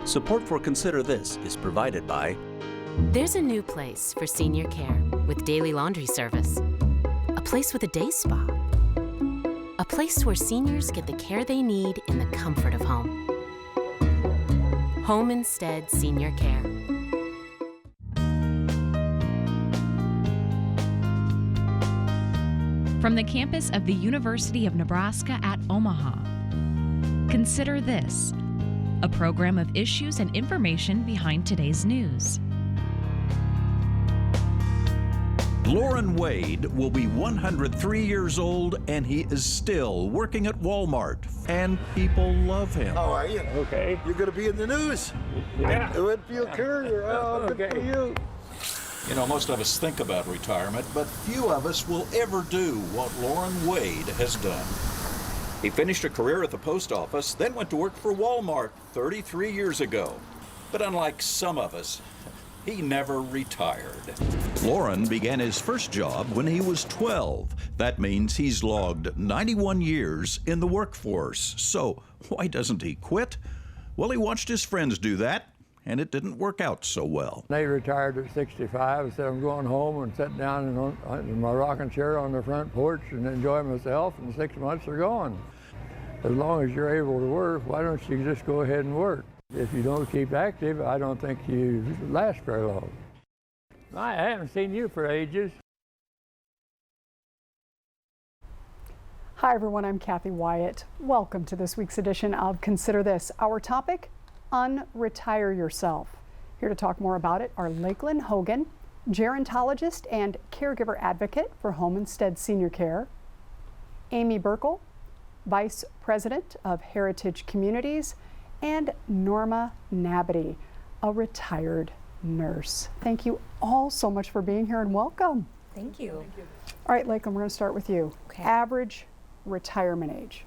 Support for Consider This is provided by There's a new place for senior care with daily laundry service. A place with a day spa. A place where seniors get the care they need in the comfort of home. Home Instead Senior Care. From the campus of the University of Nebraska at Omaha. Consider This, a program of issues and information behind today's news. Lauren Wade will be 103 years old, and he is still working at Walmart, and people love him. How are you? Okay. You're going to be in the news. Yeah. Whitfield Courier. Oh, good for you. You know, most of us think about retirement, but few of us will ever do what Lauren Wade has done. He finished a career at the post office, then went to work for Walmart 33 years ago. But unlike some of us, he never retired. Lauren began his first job when he was 12. That means he's logged 91 years in the workforce. So why doesn't he quit? Well, he watched his friends do that, and it didn't work out so well. They retired at 65. I said, I'm going home and sit down in my rocking chair on the front porch and enjoy myself, and 6 months are gone. As long as you're able to work, why don't you just go ahead and work? If you don't keep active, I don't think you last very long. I haven't seen you for ages. Hi everyone, I'm Kathy Wyatt. Welcome to this week's edition of Consider This. Our topic, unretire yourself. Here to talk more about it are Lakeland Hogan, gerontologist and caregiver advocate for Home Instead Senior Care, Amy Burkle, Vice President of Heritage Communities, and Norma Nabity, a retired nurse. Thank you all so much for being here and welcome. Thank you. All right, Lakeland, we're going to start with you. Okay. Average retirement age.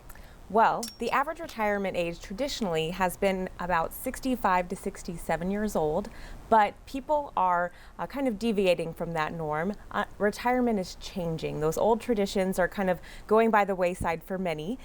Well, the average retirement age traditionally has been about 65 to 67 years old, but people are kind of deviating from that norm. Retirement is changing. Those old traditions are kind of going by the wayside for many.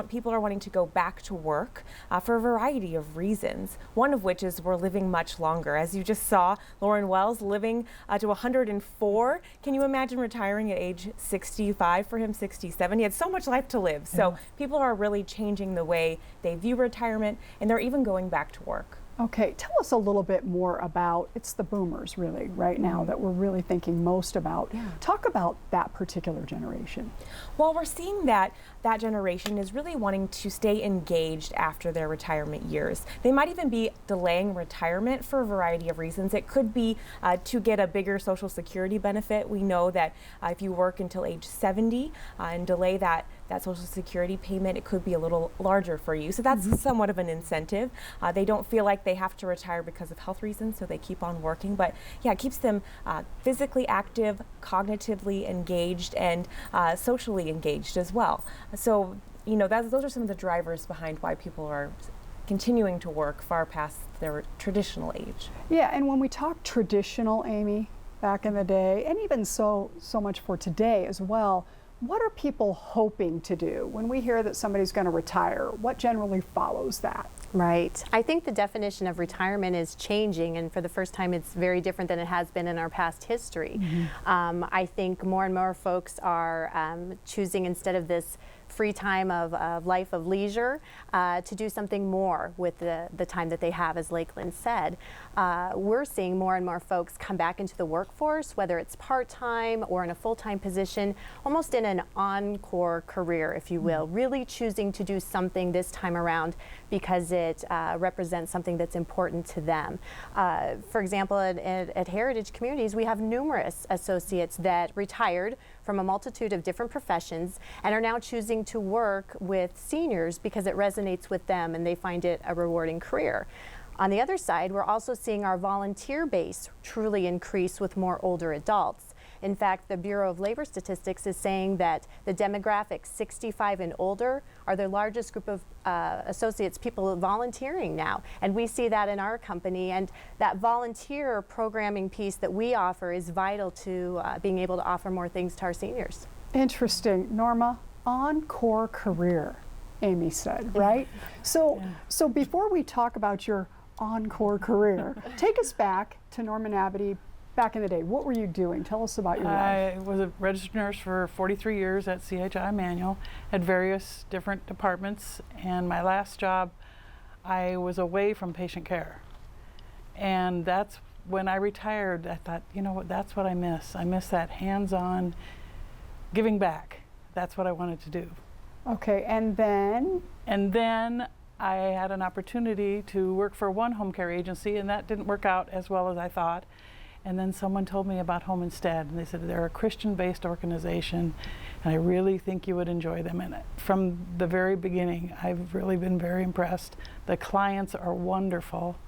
People are wanting to go back to work for a variety of reasons, one of which is we're living much longer. As you just saw, Lauren Wells living to 104. Can you imagine retiring at age 65? For him, 67. He had so much life to live. So people are really changing the way they view retirement, and they're even going back to work. Okay, tell us a little bit more about, it's the boomers really right now that we're really thinking most about. Yeah. Talk about that particular generation. Well, we're seeing that that generation is really wanting to stay engaged after their retirement years. They might even be delaying retirement for a variety of reasons. It could be to get a bigger Social Security benefit. We know that if you work until age 70 and delay that Social Security payment, it could be a little larger for you. So that's somewhat of an incentive. They don't feel like they have to retire because of health reasons, so they keep on working. But yeah, it keeps them physically active, cognitively engaged, and socially engaged as well. So, you know, those are some of the drivers behind why people are continuing to work far past their traditional age. Yeah, and when we talk traditional, Amy, back in the day, and even so much for today as well, what are people hoping to do? When we hear that somebody's going to retire, what generally follows that? Right. I think the definition of retirement is changing, and for the first time it's very different than it has been in our past history. I think more and more folks are choosing, instead of this free time of life of leisure, to do something more with the time that they have, as Lakeland said. We're seeing more and more folks come back into the workforce, whether it's part-time or in a full-time position, almost in an encore career, if you will, really choosing to do something this time around because it represents something that's important to them. For example, at Heritage Communities, we have numerous associates that retired from a multitude of different professions and are now choosing to work with seniors because it resonates with them and they find it a rewarding career. On the other side, we're also seeing our volunteer base truly increase with more older adults. In fact, the Bureau of Labor Statistics is saying that the demographic 65 and older are the largest group of associates, people volunteering now. And we see that in our company, and that volunteer programming piece that we offer is vital to being able to offer more things to our seniors. Interesting. Norma, encore career, Amy said, right? So before we talk about your encore career. Take us back to Norman Abity back in the day. What were you doing? Tell us about your life. I was a registered nurse for 43 years at CHI Manual, had various different departments, and my last job, I was away from patient care. And that's when I retired. I thought, you know what, that's what I miss. I miss that hands-on giving back. That's what I wanted to do. Okay, and then? And then I had an opportunity to work for one home care agency, and that didn't work out as well as I thought. And then someone told me about Home Instead, and they said they're a Christian-based organization, and I really think you would enjoy them. And from the very beginning, I've really been very impressed. The clients are wonderful,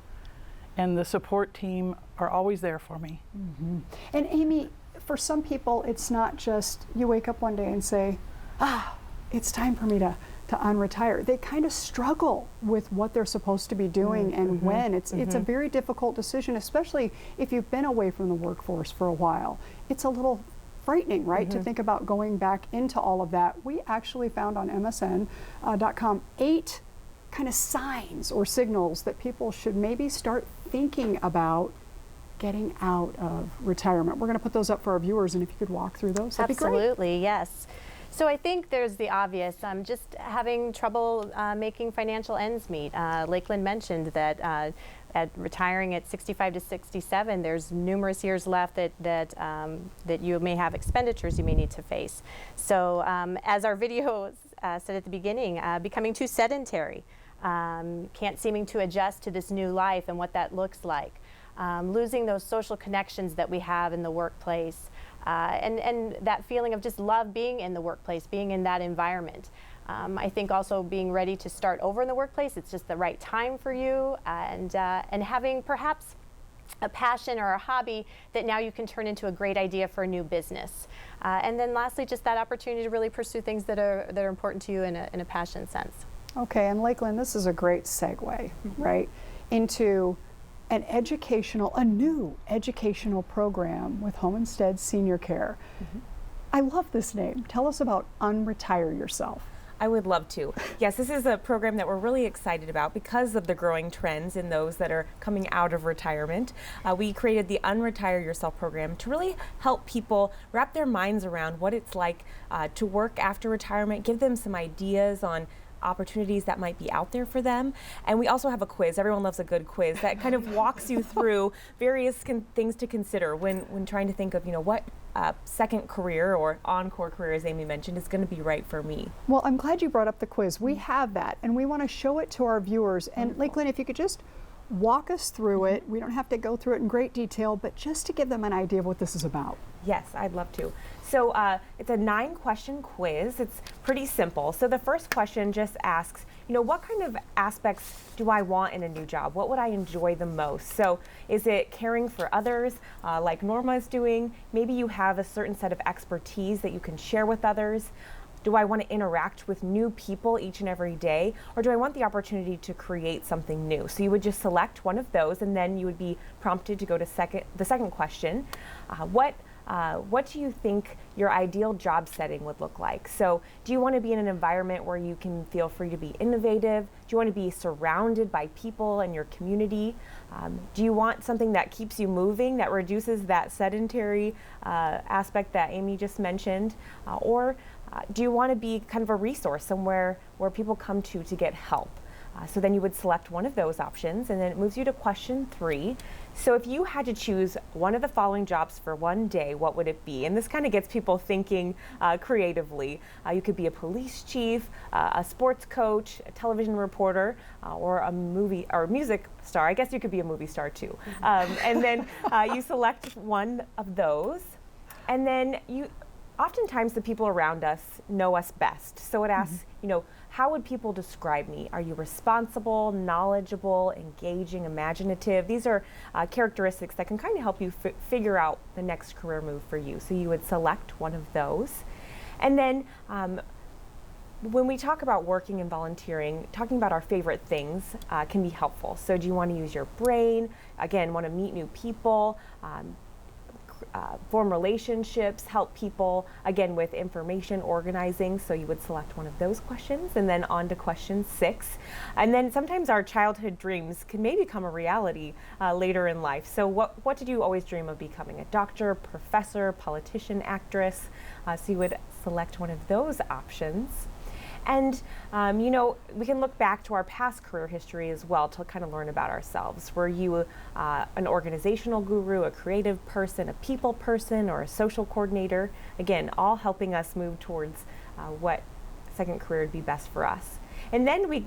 and the support team are always there for me. Mm-hmm. And Amy, for some people, it's not just you wake up one day and say, it's time for me to unretire. They kind of struggle with what they're supposed to be doing and when. It's a very difficult decision, especially if you've been away from the workforce for a while. It's a little frightening, right, to think about going back into all of that. We actually found on MSN.com 8 kind of signs or signals that people should maybe start thinking about getting out of retirement. We're going to put those up for our viewers, and if you could walk through those, that'd be great. Absolutely, yes. So I think there's the obvious, just having trouble making financial ends meet. Lakeland mentioned that at retiring at 65 to 67, there's numerous years left that you may have expenditures you may need to face. So as our video said at the beginning, becoming too sedentary, can't seeming to adjust to this new life and what that looks like, losing those social connections that we have in the workplace. And that feeling of just love being in the workplace, being in that environment. I think also being ready to start over in the workplace, it's just the right time for you, and having perhaps a passion or a hobby that now you can turn into a great idea for a new business. And then lastly, just that opportunity to really pursue things that are important to you in a passion sense. Okay, and Lakeland, this is a great segue, right, into a new educational program with Home Instead Senior Care. I love this name. Tell us about Unretire Yourself. I would love to. Yes, this is a program that we're really excited about because of the growing trends in those that are coming out of retirement. We created the Unretire Yourself program to really help people wrap their minds around what it's like to work after retirement, give them some ideas on opportunities that might be out there for them. And we also have a quiz. Everyone loves a good quiz that kind of walks you through various things to consider when trying to think of, what second career or encore career, as Amy mentioned, is going to be right for me. Well, I'm glad you brought up the quiz. We have that, and we want to show it to our viewers. And Lakeland, if you could just walk us through it. We don't have to go through it in great detail, but just to give them an idea of what this is about. Yes, I'd love to. So it's a 9-question quiz. It's pretty simple. So the first question just asks, what kind of aspects do I want in a new job? What would I enjoy the most? So is it caring for others, like Norma is doing? Maybe you have a certain set of expertise that you can share with others. Do I want to interact with new people each and every day? Or do I want the opportunity to create something new? So you would just select one of those, and then you would be prompted to go to the second question. What do you think your ideal job setting would look like? So do you want to be in an environment where you can feel free to be innovative? Do you want to be surrounded by people and your community? Do you want something that keeps you moving, that reduces that sedentary aspect that Amy just mentioned? Or do you want to be kind of a resource somewhere where people come to get help? So then you would select one of those options, and then it moves you to question 3. So if you had to choose one of the following jobs for one day, what would it be? And this kind of gets people thinking creatively. You could be a police chief, a sports coach, a television reporter, or a movie or music star. I guess you could be a movie star too. And then you select one of those, and then oftentimes the people around us know us best. So it asks, how would people describe me? Are you responsible, knowledgeable, engaging, imaginative? These are characteristics that can kind of help you figure out the next career move for you. So you would select one of those. And then when we talk about working and volunteering, talking about our favorite things can be helpful. So do you want to use your brain? Again, want to meet new people? form relationships, help people, again, with information organizing. So you would select one of those questions, and then on to question 6. And then sometimes our childhood dreams can maybe become a reality later in life. So what did you always dream of becoming? A doctor, professor, politician, actress? So you would select one of those options. And, you know, we can look back to our past career history as well to kind of learn about ourselves. Were you an organizational guru, a creative person, a people person, or a social coordinator? Again, all helping us move towards what second career would be best for us. And then we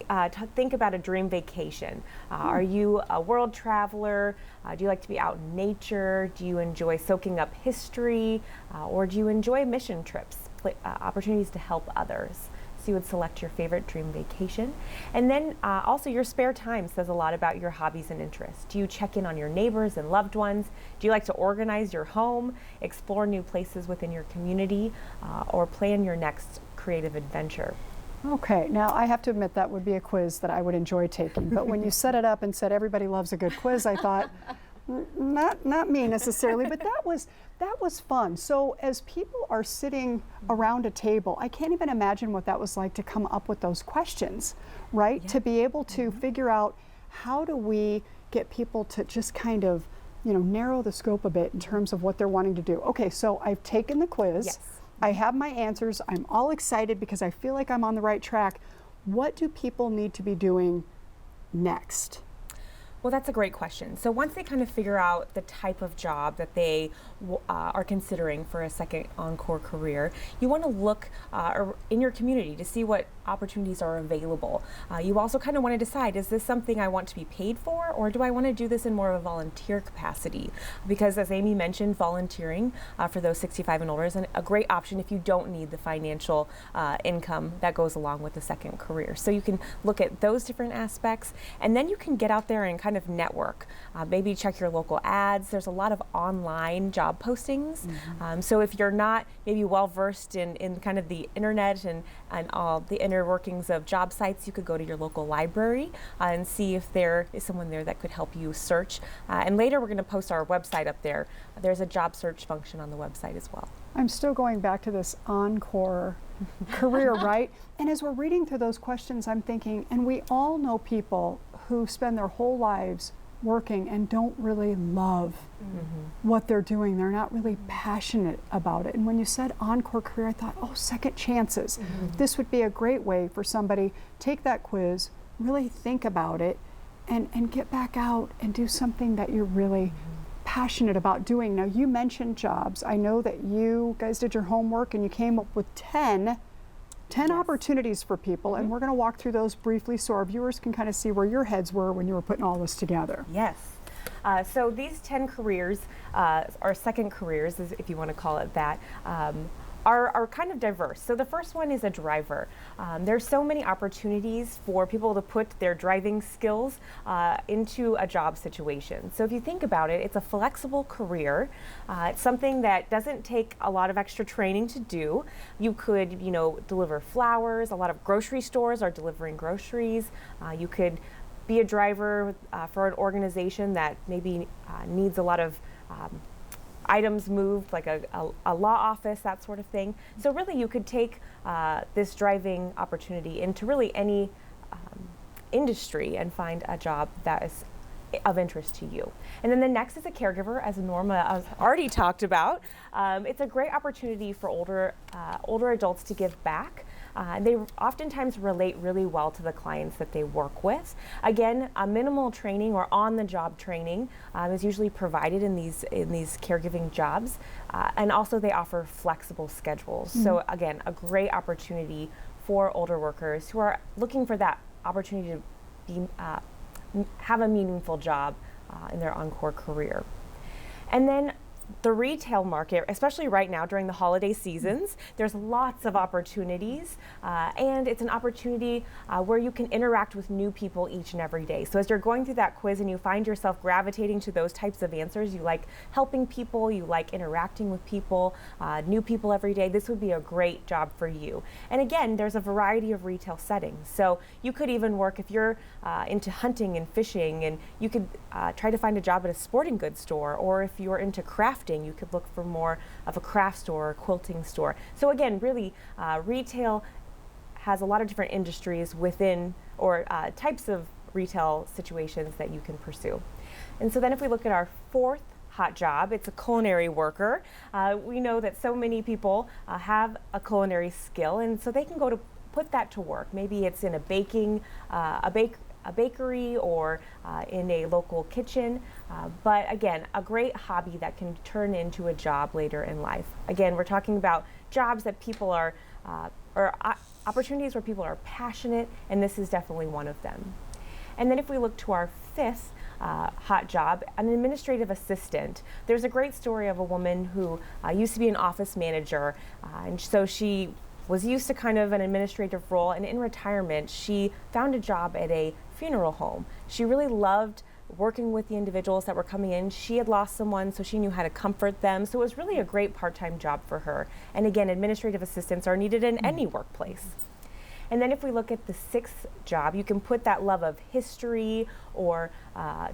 think about a dream vacation. Are you a world traveler? Do you like to be out in nature? Do you enjoy soaking up history? Or do you enjoy mission trips, opportunities to help others? So you would select your favorite dream vacation. And then also your spare time says a lot about your hobbies and interests. Do you check in on your neighbors and loved ones? Do you like to organize your home, explore new places within your community, or plan your next creative adventure? Okay, now I have to admit that would be a quiz that I would enjoy taking. But when you set it up and said everybody loves a good quiz, I thought, not me necessarily, but that was fun. So as people are sitting around a table, I can't even imagine what that was like to come up with those questions, right? Yeah. To be able to figure out how do we get people to just kind of, you know, narrow the scope a bit in terms of what they're wanting to do. Okay, so I've taken the quiz. Yes. I have my answers. I'm all excited because I feel like I'm on the right track. What do people need to be doing next? Well, that's a great question. So once they kind of figure out the type of job that they are considering for a second encore career, you want to look in your community to see what opportunities are available. You also kind of want to decide, is this something I want to be paid for, or do I want to do this in more of a volunteer capacity? Because as Amy mentioned, volunteering for those 65 and older is a great option if you don't need the financial income that goes along with the second career. So you can look at those different aspects, and then you can get out there and kind of network. Maybe check your local ads. There's a lot of online job postings. Mm-hmm. So if you're not maybe well versed in kind of the internet and all the inner workings of job sites, you could go to your local library and see if there is someone there that could help you search. And later we're going to post our website up there. There's a job search function on the website as well. I'm still going back to this encore career, right? And as we're reading through those questions, I'm thinking, and we all know people who spend their whole lives working and don't really love what they're doing. They're not really passionate about it. And when you said encore career, I thought, oh, second chances. This would be a great way for somebody, take that quiz, really think about it, and get back out and do something that you're really passionate about doing. Now, you mentioned jobs. I know that you guys did your homework and you came up with 10 yes. opportunities for people, and we're going to walk through those briefly so our viewers can kind of see where your heads were when you were putting all this together. Yes. So these 10 careers, or second careers, if you want to call it that, are kind of diverse. So the first one is a driver. There's so many opportunities for people to put their driving skills into a job situation. So if you think about it, it's a flexible career. It's something that doesn't take a lot of extra training to do. You could, deliver flowers. A lot of grocery stores are delivering groceries. You could be a driver for an organization that maybe needs a lot of items moved, like a law office, that sort of thing. So really you could take this driving opportunity into really any industry and find a job that is of interest to you. And then the next is a caregiver, as Norma has already talked about. It's a great opportunity for older adults to give back. They oftentimes relate really well to the clients that they work with. Again, a minimal training or on-the-job training is usually provided in these caregiving jobs, and also they offer flexible schedules. So again, a great opportunity for older workers who are looking for that opportunity to be, have a meaningful job in their encore career. And then the retail market, especially right now during the holiday seasons, there's lots of opportunities, and it's an opportunity where you can interact with new people each and every day. So as you're going through that quiz and you find yourself gravitating to those types of answers, you like helping people, you like interacting with people, new people every day, this would be a great job for you. And again, there's a variety of retail settings. So you could even work, if you're into hunting and fishing, and you could try to find a job at a sporting goods store, or if you're into craft crafting. You could look for more of a craft store or quilting store. So again, really, retail has a lot of different industries within, or types of retail situations that you can pursue. And so then if we look at our fourth hot job, it's a culinary worker. We know that so many people have a culinary skill, and so they can go to put that to work. Maybe it's in a baking, a bakery, or in a local kitchen. But again, a great hobby that can turn into a job later in life. Again, we're talking about jobs that people are, or opportunities where people are passionate, and this is definitely one of them. And then if we look to our fifth hot job, an administrative assistant. There's a great story of a woman who used to be an office manager, and so she was used to kind of an administrative role, and in retirement she found a job at a funeral home. She really loved working with the individuals that were coming in. She had lost someone, so she knew how to comfort them, so it was really a great part-time job for her. And again, administrative assistants are needed in any workplace. And then if we look at the sixth job, you can put that love of history or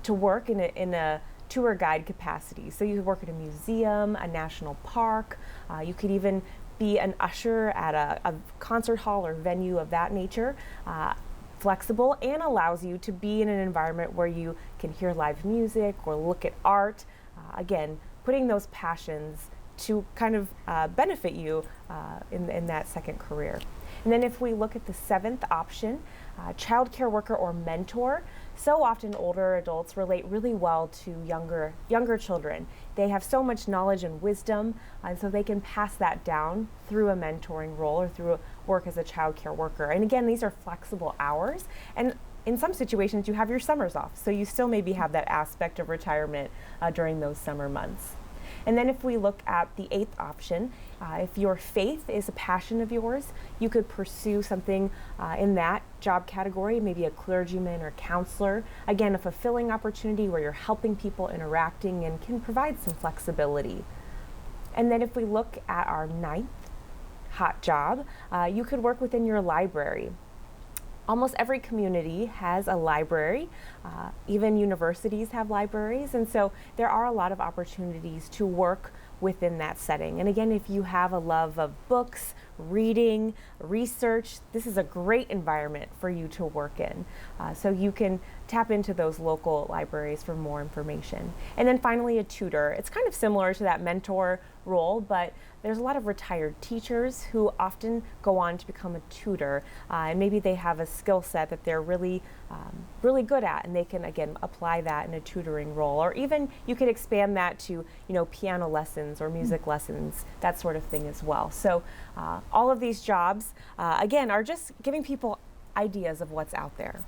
to work in a tour guide capacity. So you could work at a museum, a national park. You could even be an usher at a concert hall or venue of that nature. Flexible and allows you to be in an environment where you can hear live music or look at art. Again, putting those passions to kind of benefit you in that second career. And then if we look at the seventh option, child care worker or mentor, so often older adults relate really well to younger children. They have so much knowledge and wisdom, and so they can pass that down through a mentoring role or through work as a child care worker. And again, these are flexible hours, and in some situations you have your summers off, so you still maybe have that aspect of retirement during those summer months. And then if we look at the eighth option, if your faith is a passion of yours, you could pursue something in that job category, maybe a clergyman or counselor. Again, a fulfilling opportunity where you're helping people, interacting, and can provide some flexibility. And then if we look at our ninth hot job, you could work within your library. Almost every community has a library. Even universities have libraries, and so there are a lot of opportunities to work within that setting. And again, if you have a love of books, reading, research, this is a great environment for you to work in. So you can tap into those local libraries for more information. And then finally, a tutor. It's kind of similar to that mentor role, but there's a lot of retired teachers who often go on to become a tutor, and maybe they have a skill set that they're really good at, and they can again apply that in a tutoring role. Or even you could expand that to piano lessons or music lessons, that sort of thing as well. So all of these jobs again are just giving people ideas of what's out there.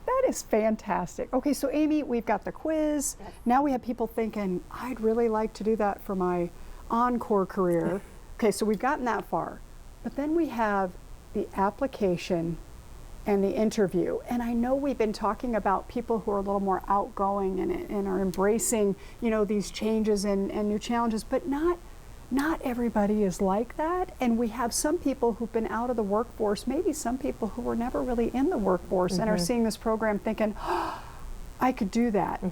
That is fantastic. Okay, so Amy, we've got the quiz. Yes. Now we have people thinking, I'd really like to do that for my encore career. Okay, so we've gotten that far. But then we have the application and the interview. And I know we've been talking about people who are a little more outgoing and are embracing, these changes and new challenges, but not everybody is like that. And we have some people who've been out of the workforce, maybe some people who were never really in the workforce and are seeing this program thinking, oh, I could do that.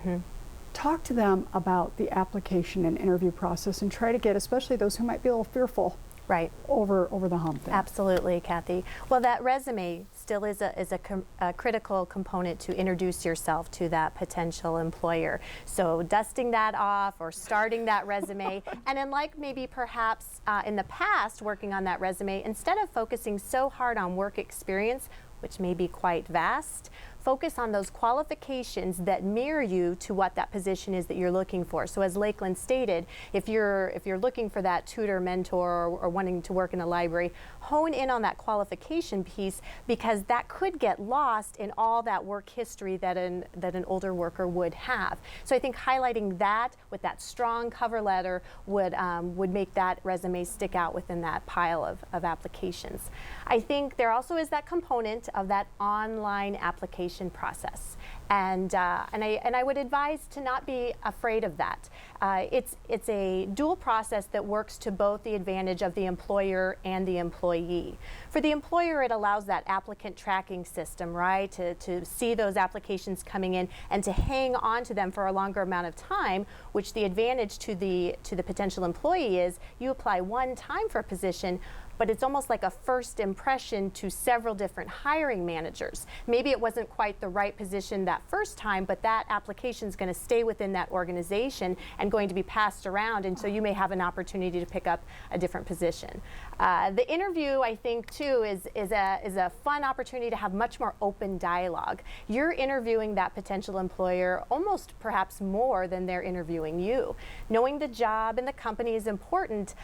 Talk to them about the application and interview process and try to get, especially those who might be a little fearful, right, over the hump there. Absolutely, Kathy. Well, that resume still is a critical component to introduce yourself to that potential employer. So dusting that off or starting that resume, and unlike maybe perhaps in the past working on that resume, instead of focusing so hard on work experience, which may be quite vast, focus on those qualifications that mirror you to what that position is that you're looking for. So as Lakeland stated, if you're looking for that tutor, mentor, or wanting to work in a library, hone in on that qualification piece, because that could get lost in all that work history that an older worker would have. So I think highlighting that with that strong cover letter would make that resume stick out within that pile of applications. I think there also is that component of that online application application process. And I would advise to not be afraid of that. It's a dual process that works to both the advantage of the employer and the employee. For the employer, it allows that applicant tracking system, right, to see those applications coming in and to hang on to them for a longer amount of time, which the advantage to the potential employee is you apply one time for a position, but it's almost like a first impression to several different hiring managers. Maybe it wasn't quite the right position that first time, but that application is going to stay within that organization and going to be passed around, and so you may have an opportunity to pick up a different position. The interview, I think, too, is a fun opportunity to have much more open dialogue. You're interviewing that potential employer almost perhaps more than they're interviewing you. Knowing the job and the company is important,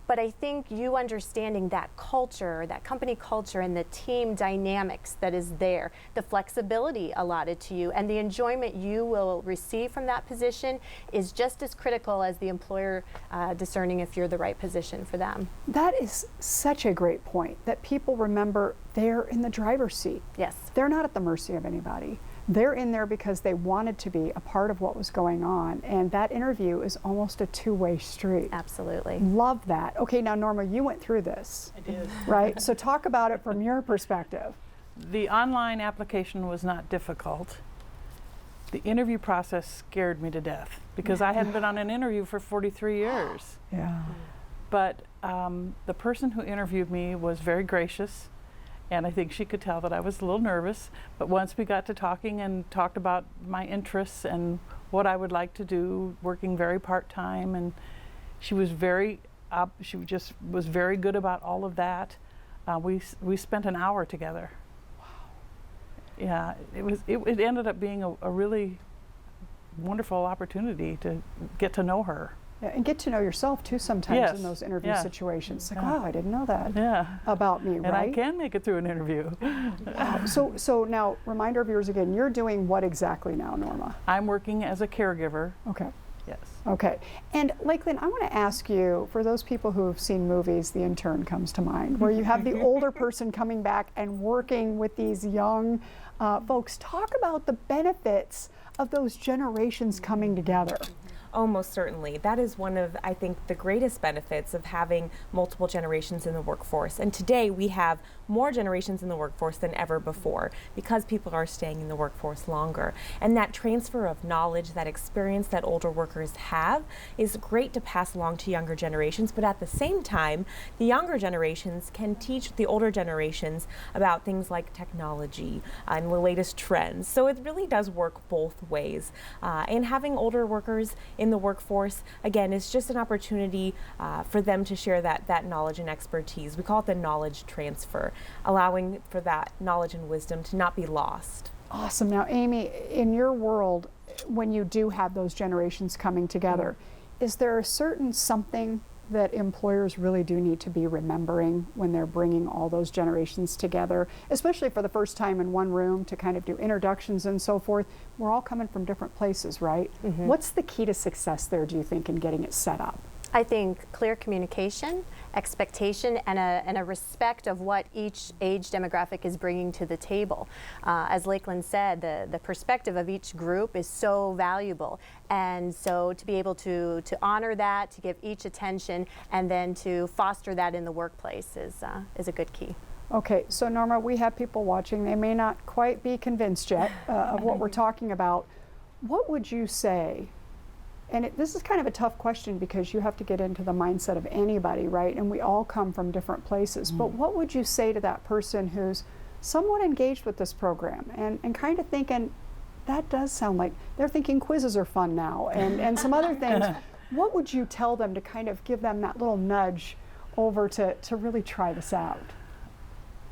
but I think you understanding that culture, that company culture, and the team dynamics that is there, the flexibility allotted to you, and the enjoyment you will receive from that position is just as critical as the employer discerning if you're the right position for them. That is such a great point, that people remember they're in the driver's seat. Yes. They're not at the mercy of anybody. They're in there because they wanted to be a part of what was going on, and that interview is almost a two-way street. Absolutely. Love that. Okay, now Norma, you went through this. I did. Right? So talk about it from your perspective. The online application was not difficult. The interview process scared me to death because I hadn't been on an interview for 43 years. Yeah. But the person who interviewed me was very gracious, and I think she could tell that I was a little nervous. But once we got to talking and talked about my interests and what I would like to do, working very part-time, and she was very, she just was very good about all of that. We spent an hour together. Wow. Yeah, it ended up being a really wonderful opportunity to get to know her. Yeah, and get to know yourself too sometimes Yes. in those interview Yeah. situations. Like, Yeah. wow, I didn't know that Yeah. about me, And right? I can make it through an interview. Wow. So now, remind our viewers again, you're doing what exactly now, Norma? I'm working as a caregiver. Okay. Yes. Okay. And Lakeland, I want to ask you, for those people who have seen movies, The Intern comes to mind, where you have the older person coming back and working with these young folks. Talk about the benefits of those generations coming together. Oh, most certainly. That is one of, I think, the greatest benefits of having multiple generations in the workforce. And today we have more generations in the workforce than ever before because people are staying in the workforce longer. And that transfer of knowledge, that experience that older workers have is great to pass along to younger generations. But at the same time, the younger generations can teach the older generations about things like technology and the latest trends. So it really does work both ways. And having older workers in the workforce, again, is just an opportunity for them to share that knowledge and expertise. We call it the knowledge transfer, allowing for that knowledge and wisdom to not be lost. Awesome. Now, Amy, in your world, when you do have those generations coming together, is there a certain something that employers really do need to be remembering when they're bringing all those generations together, especially for the first time in one room to kind of do introductions and so forth? We're all coming from different places, right? Mm-hmm. What's the key to success there, do you think, in getting it set up? I think clear communication, expectation, and a respect of what each age demographic is bringing to the table. As Lakeland said, the perspective of each group is so valuable, and so to be able to honor that, to give each attention, and then to foster that in the workplace is a good key. Okay, so Norma, we have people watching. They may not quite be convinced yet of what we're talking about. What would you say? And this is kind of a tough question because you have to get into the mindset of anybody, right? And we all come from different places. But what would you say to that person who's somewhat engaged with this program and kind of thinking, that does sound like, they're thinking quizzes are fun now and some other things. What would you tell them to kind of give them that little nudge over to really try this out?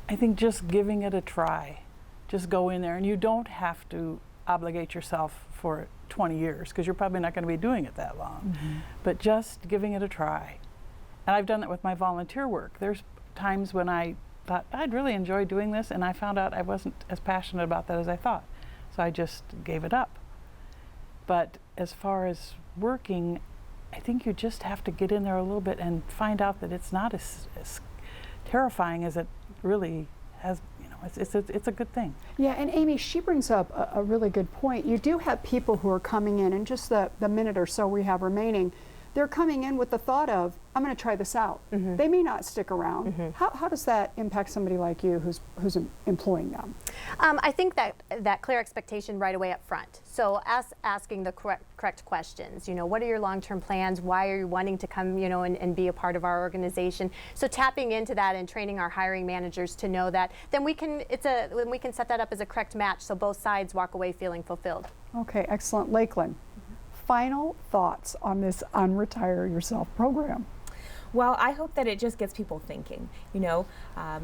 I think just giving it a try. Just go in there, and you don't have to obligate yourself for 20 years because you're probably not going to be doing it that long. Mm-hmm. But just giving it a try. And I've done that with my volunteer work. There's times when I thought I'd really enjoy doing this, and I found out I wasn't as passionate about that as I thought. So I just gave it up. But as far as working, I think you just have to get in there a little bit and find out that it's not as terrifying as it really has, it's a good thing. Yeah, and Amy, she brings up a really good point. You do have people who are coming in just the minute or so we have remaining, they're coming in with the thought of, I'm going to try this out. They may not stick around. How does that impact somebody like you who's employing them? I think that clear expectation right away up front. So asking the correct questions. What are your long-term plans? Why are you wanting to come, and be a part of our organization? So tapping into that and training our hiring managers to know that, then we can set that up as a correct match so both sides walk away feeling fulfilled. Okay, excellent. Lakeland, final thoughts on this Unretire Yourself program? Well, I hope that it just gets people thinking.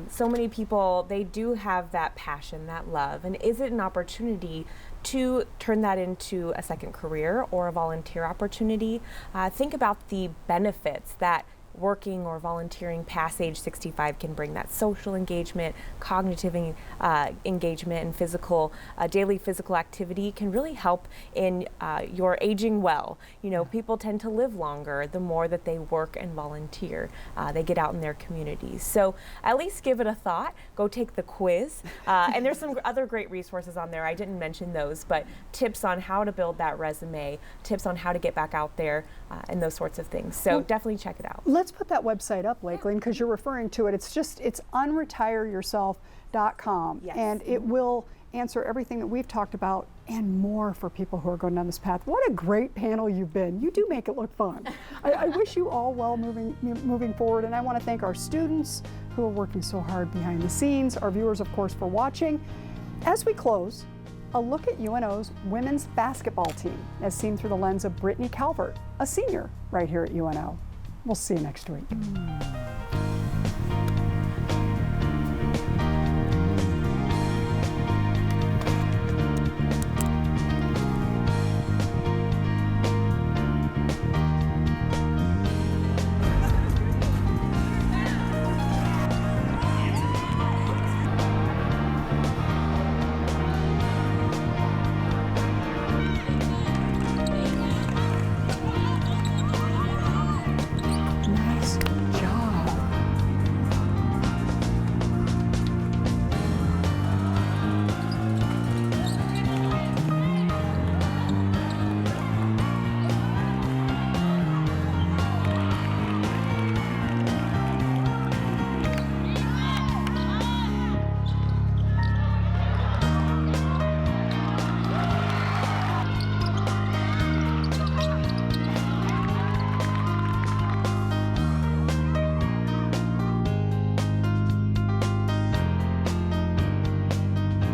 So many people, they do have that passion, that love, and is it an opportunity to turn that into a second career or a volunteer opportunity? Think about the benefits that working or volunteering past age 65 can bring. That social engagement, cognitive engagement, and physical daily physical activity can really help in your aging well. People tend to live longer the more that they work and volunteer. They get out in their communities. So at least give it a thought. Go take the quiz. And there's some other great resources on there. I didn't mention those, but tips on how to build that resume, tips on how to get back out there, and those sorts of things. So definitely check it out. Let's put that website up, Lakeland, because you're referring to it. It's unretireyourself.com. Yes. And it will answer everything that we've talked about and more for people who are going down this path. What a great panel you've been. You do make it look fun. I wish you all well moving forward, and I want to thank our students who are working so hard behind the scenes, our viewers, of course, for watching. As we close, a look at UNO's women's basketball team as seen through the lens of Brittany Calvert, a senior right here at UNO. We'll see you next week.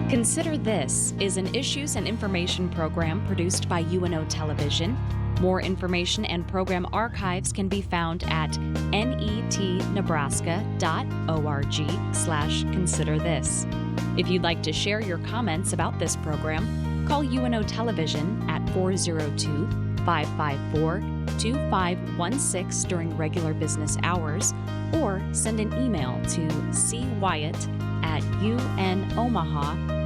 Consider This is an issues and information program produced by UNO Television. More information and program archives can be found at netnebraska.org/considerthis. If you'd like to share your comments about this program, call UNO Television at 402-554-2516 during regular business hours, or send an email to cwyatt@unomaha.edu.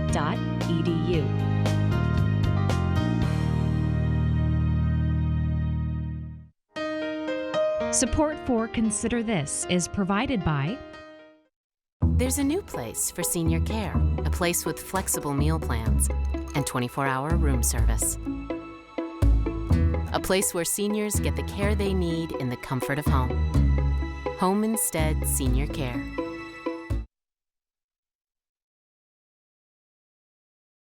Support for Consider This is provided by... There's a new place for senior care, a place with flexible meal plans and 24-hour room service. A place where seniors get the care they need in the comfort of home. Home Instead Senior Care.